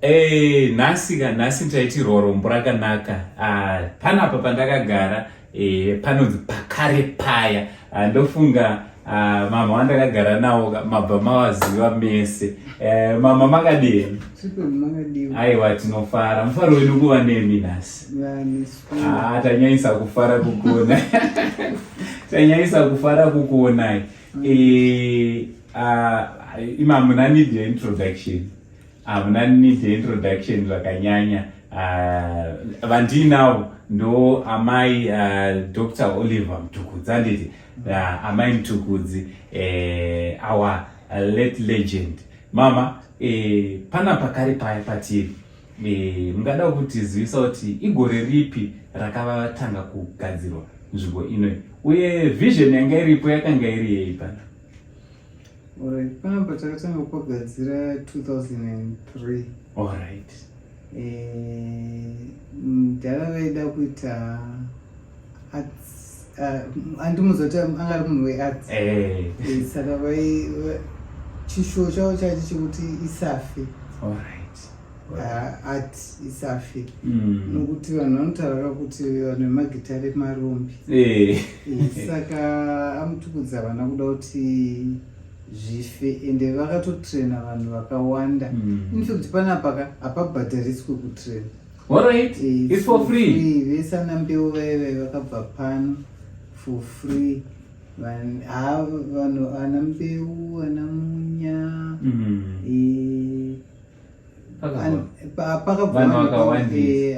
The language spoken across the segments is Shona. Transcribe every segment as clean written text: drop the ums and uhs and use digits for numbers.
Nhasi ndaiti rorombo rakanaka. Panapa pandakagara panonzi PAKARE PAYE. Ndofunga mama wandakagara nawo mabva mawaziva mese. Mama makadini? Aiwa, tinofara. Mufaro wedu kuva nemi nhasi. Tanyanyisa kufara kukuona. Tanyanyisa kufara kukuona. Ima muna need your introduction. Muna need your introduction zvakanyanya. Vandinawo ndo amai Dr. Oliver Mtukudzi anditi. Amai Mtukudzi, our late legend. Mama, pana PAKARE PAYE patiri. Mungada kutizivisa kuti igore ripi rakavatanga kugadzirwa nzvimbo ino, uye vision yanga iripo yakanga iri yei pana? Alright, panapa takatanga kugadzira 2003. Alright. Mudhara vaida kuita arts, andimuzoti anga ari munhu wearts. Saka chishuwo chavo chacho chekuti isafe. Alright. Art isafe. Nokuti vanhu vanotaura kuti vanhu vemagitare marombi. Saka Mtukudzi havana kuda kuti zvife, ende vakatotrena vanhu vakawanda. In fact panapa hapabhadhariswi kutrena. Alright. It's for free. Vese anambeu vaive vakabva pano for free. Vanhu ana mbeu, ana munya,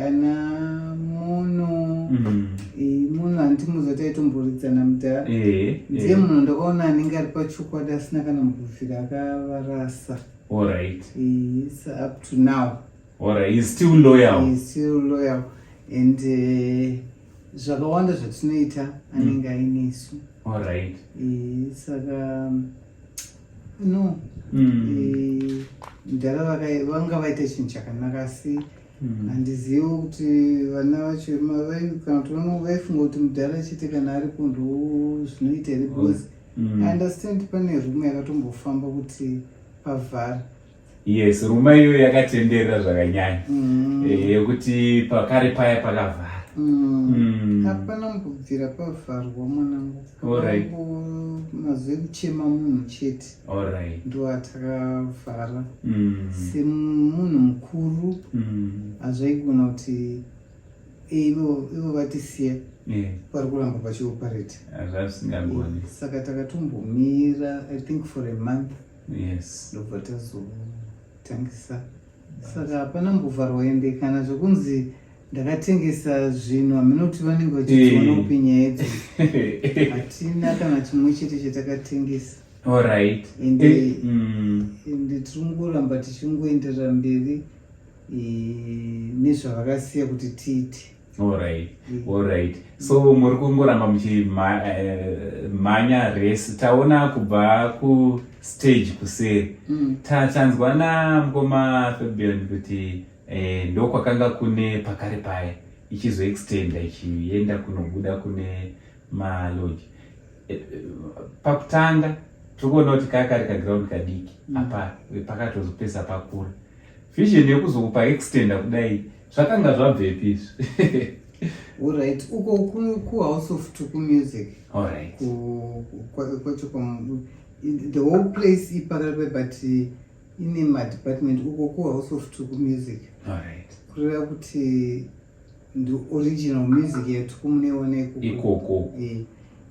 ana mono, munhu handiti muzoti aitomborudzana mudhara. Ndiye munhu ndakaona anenge ari pachokwadi asina kana mukuvhira akavarasa. Alright. He's up to now. Alright, he's still loyal. He's still loyal. And zvakawanda zvatinoita anenge ainesu. Alright. Saka no. Mudhara vanga vaita chinhu chakanaka, asi handizivi kuti vana vacho kana kuti vaifunga kuti mudhara achiti kana aripo ndo zvinoita here, because I understand pane rume yakatombofamba kuti pavhara. Yes, rume iyoyo yakatenderera zvakanyanya yekuti PAKARE PAYE pakavhara. Hapana mbobvira pavharwa mwanangu. Alright. Mazwe kuchema munhu chete. Alright. Ndo atakavhara. Semunhu mukuru hazvaigona kuti ivo vatisiya pari kuramba pachioparate. Hazvisingagoni. Saka takatombomira I think for a month. Yes. Ndobva tazotangisa. Saka hapana mbovharwa, ende kana zvokunzi ndakatengesa zvinhu hamina kuti vanenge vachidziona kupi nyaya idzo. Hatina kana chimwe chete chatakatengesa. Alright. Ende tiri kungoramba tichingoenderera mberi nezvavakasiya kuti tiite. Alright. Alright. So muri kungoramba muchimhanya race. Taona kubva kustage kuseri. Tanzwa namukoma Fabian kuti ndo kwakanga kune PAKARE PAYE ichizoextenda ichienda kunobuda kune malodge. Pakutanga tikuona kuti kari kaground kadiki apa pakatozopesa pakura. Vision yekuzokupa extenda kudai zvakanga zvabvepi izvi? Alright, uko kuhouse of Tuku music. Alright. The whole place PAKARE PAYE, but ine madepartment uko kuhouse of Tuku music. Alright. Kureva kuti the original music yetuku muneona ikoko.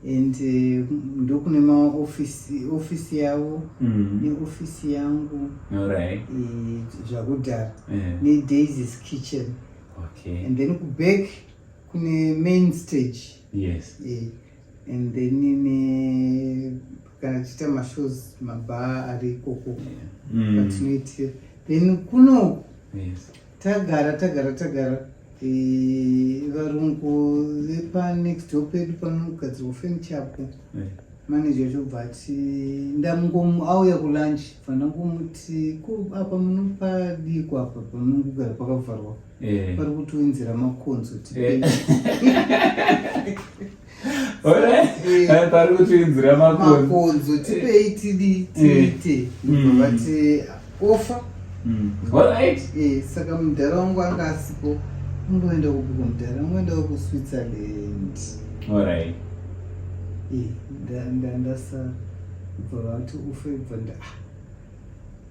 And ndokune maofisi yavo neofisi yangu. Alright. Zvakudhara neDaisy's kitchen. Okay. And then back kune main stage. Yes. And then kana chita mashows mabhaa ari ikoko patinoitira. Then kuno tagara varungu vepa next door pedu panogadzirwa fenichapo. Manager chobva ati auya kulunch vanongomuti apa munopadiko apa pamunogara pakavharwa pari kutoinzira makonzo tipei. Pari kutoinzira makonzo tipei tiite. Vati offer Alright. Saka mudhara wangu anga asipo ungoenda kupiko mudhara ungoenda kuSwitzerland. Alright. Ndasa vati ufe bvanda.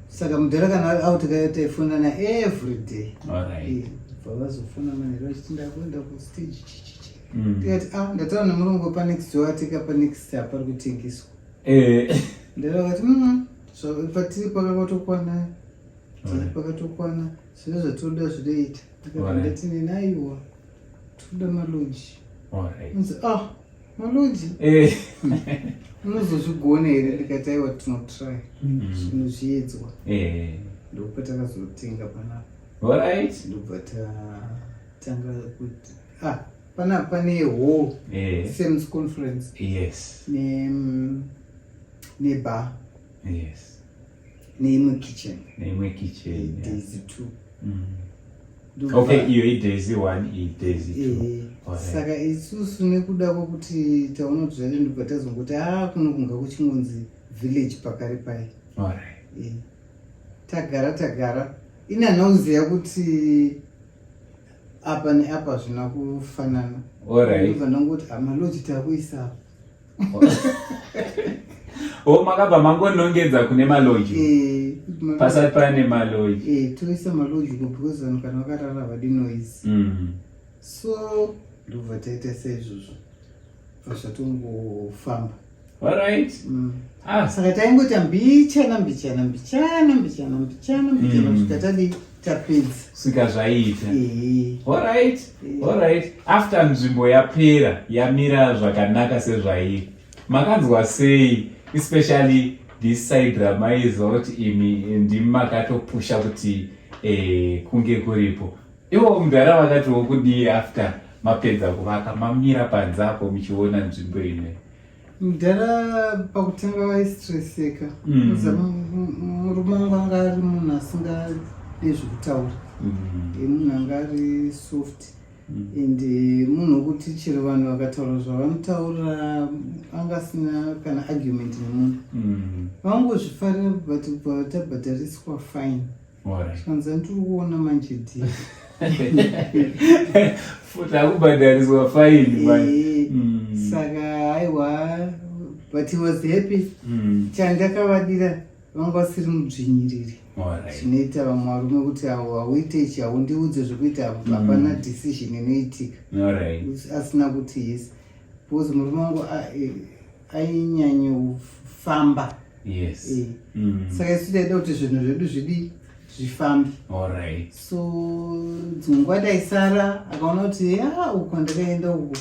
Saka mudhara kana out taifonana every day. Alright. Vavazofona manhero vachiti ndakuenda kustage tikati ndataura nemurungu panext wateka panext hapari kutengeswa. Ndakati patiri pakatokwana zvino zvatoda zvidoita ndakati nenaiwa toda maloji. Unzi maloji unozozvigona here? Ndikati aiwa tinotry zvino zviedzwa ndopatakazotenga panapa. Alright. Ndobva tatanga kuti panapa pane hall Sam's conference. Yes. Nebar. Yes. Neimwe kitchen. Daisy 2. Okay, iyo Daisy 1 Daisy 2. Saka isusu nekuda kwokuti taona kuti zvacho ndobva tazongoti kunokunga kuchingonzi village PAKARE PAYE. Tagara inanauziya kuti apa neapa zvina kufanana. Ndobva ndangoti maloji takuisa makabva mangonongedza kune maloji pasati pane maloji. Toisa maloji because vanhu kana vakarara vadi noise. So ndobva taita saizvozvo zvazvatongofamba. Alright. Saka taingota mbichana kusvika tadi tapedza kusvika zvaita. Alright. After nzvimbo yapera yamira zvakanaka sezvairi, makanzwa sei, especially this side ramaiziva kuti imi ndimi makatopusha kuti kunge kuripo? Ivo mudhara vakatiwo kudii after mapedza kuvaka mamira panze apo muchiona nzvimbo ine? Mudhara pakutanga vaistreseka. Murume wangu anga ari munhu asingade zvekutaura, munhu anga ari soft, ende munhu wekuti chero vanhu vakataura zvavanotaura anga asina kana argument nemunhu. Vangozvifarira but tabhadhariswa fine. Shanza ndiri kuona manje dii futi akubhadhariswa fine. Saka aiwa, but he was happy. Chandakavadira vanga vasiri mudzvinyiriri zvinoita vamwe varume kuti hauite ichi haundiudze zvekuita hapana decision inoitika asina kuti yes, because murume wangu ainyanyofamba. Saka isu taida kuti zvinhu zvedu zvidi zvifambe. So dzimwe nguva daisara akaona kuti uko ndakaenda uko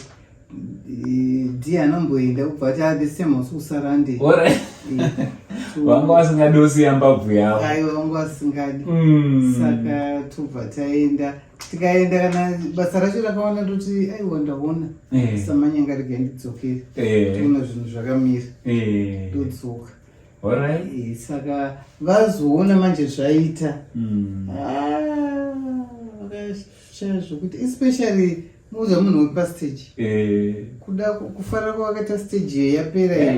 ndiye anomboenda kubva ati the same house kusara ndei. Vanga vasingadi mbabvu yavo. Aiwa, vanga vasingadi. Saka tobva taenda, tikaenda kana basa racho rakaona ndoti aiwa ndaona samanyanga rega ndidzokere toona zvinhu zvakamira ndodzoka. Saka vazoona manje zvaita vakashaya zvokuti especially muza munhu wepastage kuda kufara kwavakaita stage iyo yapera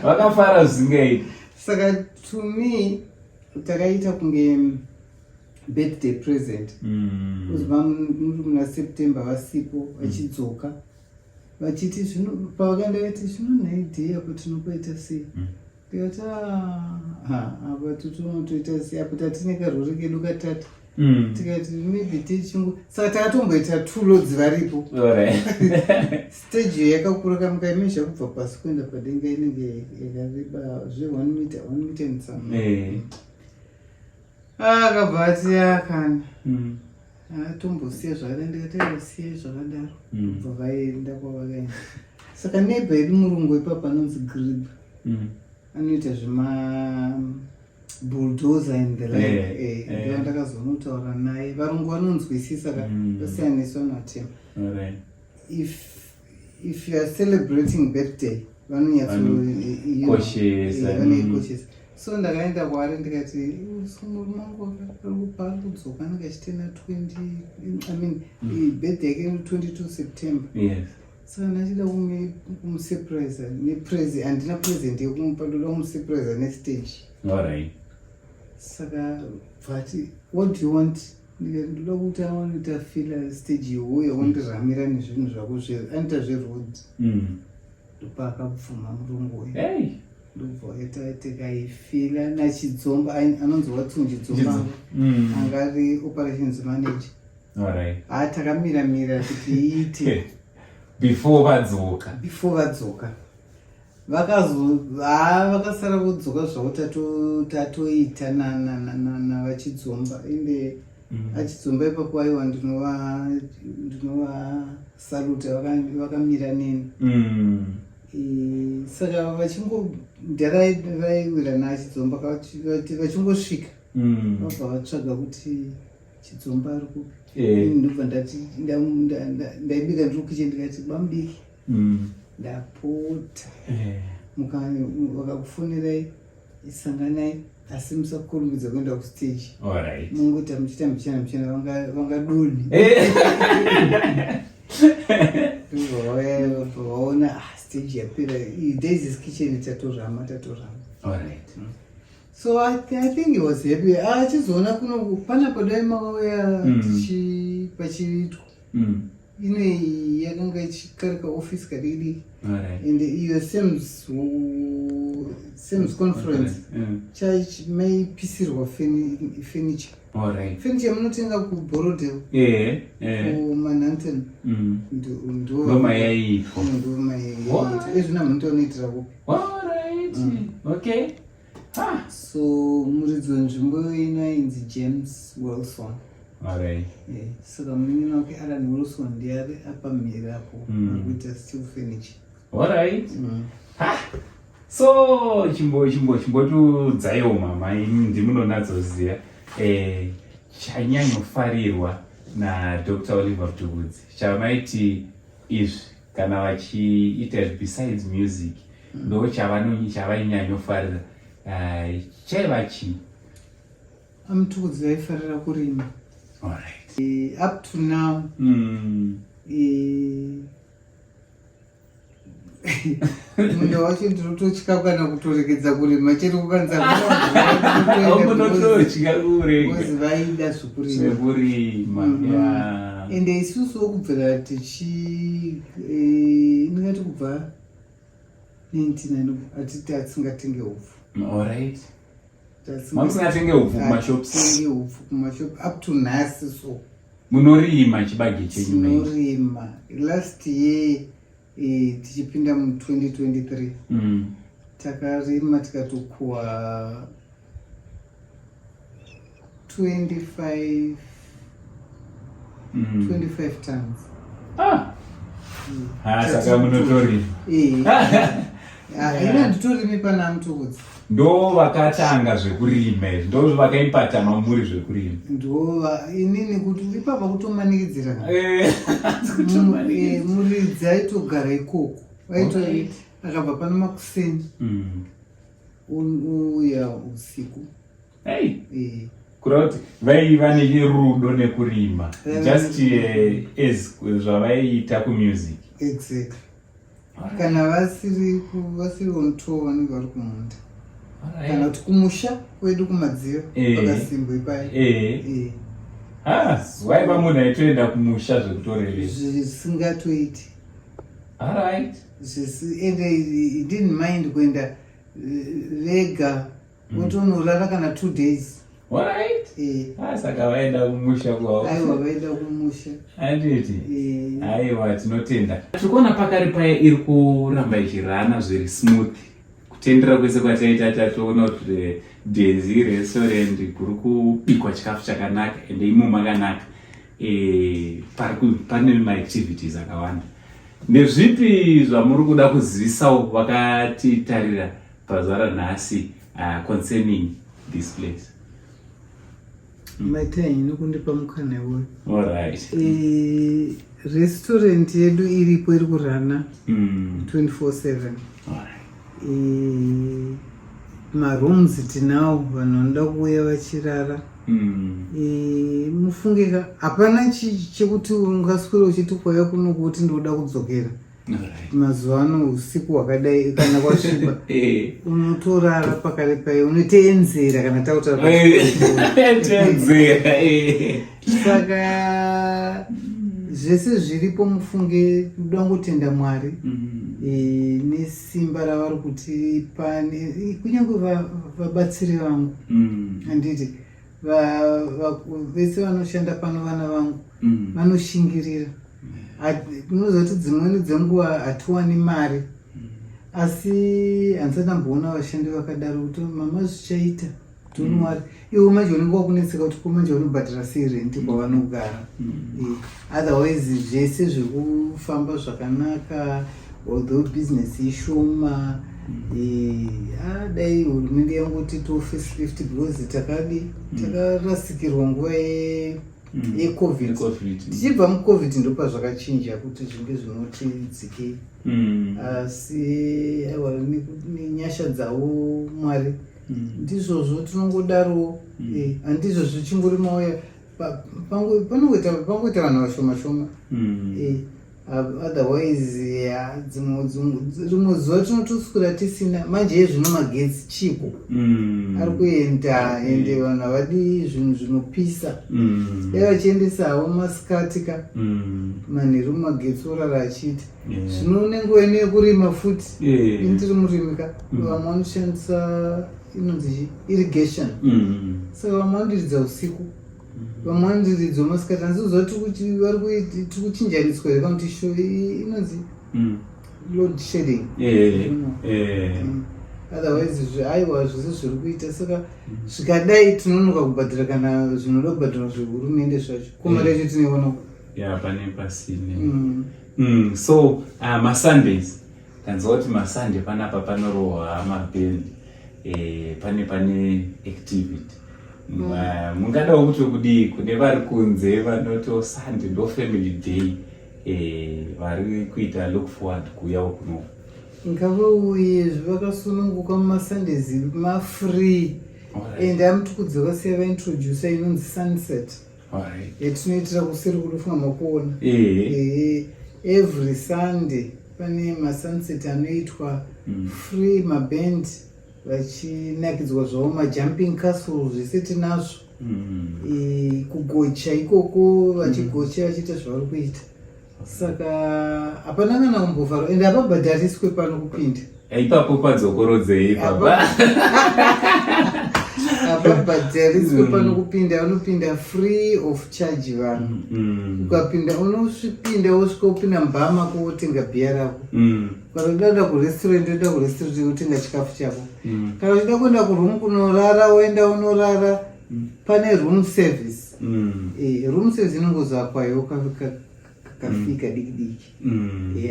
vakafara zvingaita. Saka to me takaita kunge birthday present. Muri muna September vasipo vachidzoka vachiti pavakaenda vati zvinonhaidhei apo tinopaita sei? Tikati apa totonotoita sei apo tatine karori kedu katatu. Tikati maybe techingu saka takatomboita 2 loads varipo. Stage iyo yakakura kamukaimezha kubva pasi kuenda padenga inenge yakareba zve1 meter and some. Akabva ati akana tombosiya zvakadaro, ndikataisiye zvakadaro kubva vaenda kwavakaenda. Saka neighbor yedu murungu ipapa anonzi Grib anoita zvema bulldozer and the like. Ndiyo ndakazonotaura naye, varungu vanonzwisisa vasiyaniswa natema. If you are celebrating birthday vanonyatsokoshes. So ndakaenda kwaari ndikati murume wangu parikudzoka anenge achitena 20 birthday yake 22 September. Saka ndachida kumusurprise nepresent, handina present yekumupa, ndoda kumusurprise nestage. saka but what do you want? Ndinoda kuti aone kuti afila stage iyoyo wandiramira nezvinhu zvako aita zveroad ndopaakabvuma murungu uyu ndobva waita tikaifila nachidzomba anonzi Chidzomba angari operations manager. Takamira kuti iite before vadzoka vakasara kudzoka zvavo tatoita navachidzomba ende achidzomba ipapo aiwa ndinova saluta vakamira neni saka ndaraivira naachidzomba vachingosvika vabva vatsvaga kuti Chidzomba ari kupi ndobva ndati ndaibika ndiri kukicheni ndikati bamubiki ndapota vakakufonirai isanganai asi musakurumidza kuenda kustage mungoita muchiita muchena vangadoni vaona stage yapera Daisy's kitchen tatorama so I think he was happy. Achizoona kuno pana padai mauya pachiitwa ine yakanga ichikarika office kadidi and iyo Sam's conference church maipisirwa furniture furniture munotenga kuBorodale kuManhattan ndoma yaiko ezvina munotonoitira kupi okay. So muridzi wenzvimbo inoinzi James Wilson. Saka munin'ina wake Alan Wilson ndiye apamhiri apo akuita steel furniture. So chimbotudzaiwo mama ndimunonatsoziva chanyanyofarirwa naDr. Oliver Mtukudzi chamaiti izvi kana vachiita besides music ndo chavainyanya chaiva chii? Mtukudzi vaifarira kurima. Up to now munda wacho ndinototya kana kutorekedza kurima chete kukanzaozi vaida zvekurima ende isusu wokubvira ndingati kubva 99 atiti atsingatenge upfu. Mamusingatenge upfu kumashops? Kumashop up to nhasi so munorima chibage chenyu? Munorima. Last year tichipinda mu2023 takarima tikatokuwa 25 tons. Saka munotori ina nditorimi pana Mtukudzi ndo vakatanga zvekurima ndo vakaipata mamuri zvekurima ndo inini kuti ipapa kutomanikidzira muridzi aitogara ikoko akabva pano makuseni uya usiku kureva kuti vaiva nerudo nekurima just as zvavaiita kumusic. Exactly. Kana vasiri on tour vanenge vari kumunda kana kuti kumusha kwedu kumadziva pakasimbo ipayo waiva munhu aitoenda kumusha zvekutorevesa zvisingatoiti ende he didn't mind kuenda vega votonorara kana 2 days. Saka vaenda kumusha kwavo. Aiwa vaenda kumusha. Handiti? Aiwa tinotenda. Tikuona Pakare Paye iri kuramba ichirana zviri smooth. Kutendera kwese kwataita tatoona kuti Daisy restaurant kuri kubikwa chikafu chakanaka ende imo makanaka. Pane maactivities akawanda. Nezvipi zvamuri kuda kuzivisawo vakatitarira pazuva ranhasi concerning this place? Maitai nokundipa mukana iwoyo. Restaurant yedu iripo iri kurana 24/7. Marooms tinawo vanhu vanoda kuuya vachirara. Mufungika hapana chekuti ungaswera uchiti kwauya kuno kuti ndoda kudzokera. mazuva ano usiku wakadai kana kwasviba unotorara pakare paye unoteenzera kana tautaura saka zvese zviripo mufunge kudangotenda Mwari nesimba ravari kutipa kunyange vabatsiri vangu handiti vese vanoshanda pano vana vangu vanoshingirira. Unozoti dzimweni dzenguva hatiwani mari asi handisandamboona vashandi vakadaro kuti mama zvichaita kuti unomwari iwe manje unenge wakunetseka kuti komanje unobhadhara sei renti kwavanogara. Otherwise zvese zvekufamba zvakanaka although business ishoma dai hurumende yangoti facelift because takarasikirwa nguva yecovid. Tichibva mucovid ndopa zvakachinja kuti zvinge zvinotidzikei asi nenyasha dzavo Mwari ndizvozvo tinongodaro handizvo zvichingori mauya pangoita vanhu vashoma shoma. Otherwise rimwe zuva tinotoswera tisina manje yezvino magetsi chipo ari kuenda ende vanhu havadi zvinhu zvinopisa dai vachiendesa havo masikatika manheru magetsi orara achiita zvino unenge uine kurima futi indiri murimika vamwe vanoshandisa inonzi irrigation saka vamwe vanodiridza usiku vamwe vanodiridza masikati handisi kuzoti kuti vari tikuchinjaniswa here kakuti inonzi load shedding. Otherwise aiwa zvese zviri kuita saka zvikadai tinonoka kubhadhira kana zvinoda kubhadhira zvehurumende zvacho komari yacho tinoiona pane pasine. So masundays tanzwa kuti masunday panapa panorohwa mabhendi pane activity mungadawo kuti kudii kune vari kunze vanoto Sunday ndo family day vari kuita look forward kuuyawo kuno ngavauye zvavakasununguka mumasundays mafree ende amtukudzi vakasiya vaintroduca inonzi sunset yatinoitira kuseri kunofunga makuona every Sunday pane masunset anoitwa free maband vachinakidzwa zvavo majumping castle zvese tinazvo kugocha ikoko vachigocha vachiita zvavari kuita saka hapana kana kumbovharwa ende hapabhadhariswe pano kupinda ipapo padzokorodzei hapabhadhariswe pano kupinda vanopinda free of charge vanhu ukapinda unosvipinda wosvika upinda mubhaa mako wotenga bhiya rako kana uchidaenda kurestaurant oenda kurestaurant wotenga chikafu chako kana uchida kuenda kuroom kunorara woenda unorara pane room service room service inongozakwayo kafika diki diki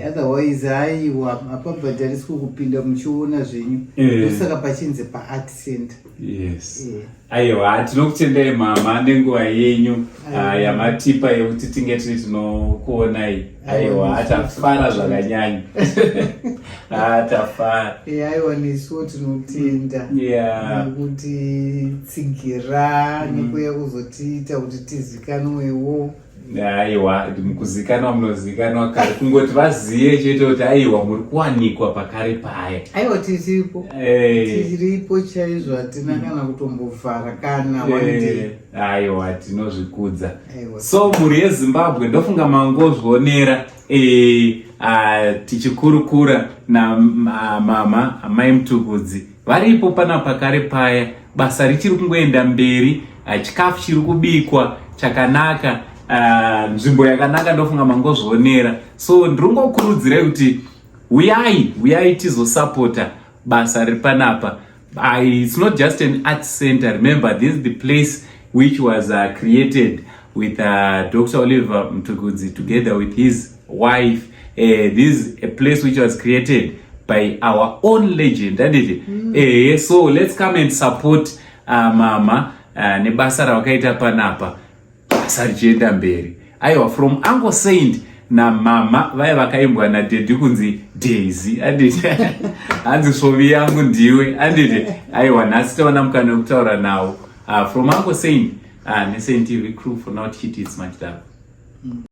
otherwise aiwa hapabhadhariswe kupinda muchiona zvenyu ndosaka pachinzi paart center. Aiwa tinokutendai mama nenguva yenyu yamatipa yekuti tinge tiri tinokuonai. Aiwa atafara zvakanyanya atafara aiwa nesuwo tinotenda nekuti tsigira nekuya kuzotiita kuti tizikanwewo. Aiwa mukuzikanwa munozikanwa kare kungoti vaziye chete kuti aiwa muri kuwanikwa pakare paye. Aiwa tiripo chaizvo hatina kana kutombovhara kana one. Aiwa tinozvikudza. So muri yeZimbabwe ndofunga mangozvionera tichikurukura na mama amai Mtukudzi varipo pana pakare paye basa richiri kungoenda mberi chikafu chiri kubikwa chakanaka nzvimbo yakanaka ndofunga mangozvionera. So ndiringokurudzirai kuti uyai tizosapota basa riri panapa. It's not just an art center. Remember, this is the place which was created with Dr. Oliver Mtukudzi together with his wife. This is a place which was created by our own legend, isn't it? So let's come and support mama nebasa ravakaita panapa. Basa richienda mberi. Aiwa, from Uncle Saint na mama vaya vakaimbwa na dedi kunzi Daisy, anditi hanzi svovi yangu ndiwe, anditi aiwa nhasi taona mukana wekutaura nawo from Uncle Saint ne Saint TV crew for now. It's much love.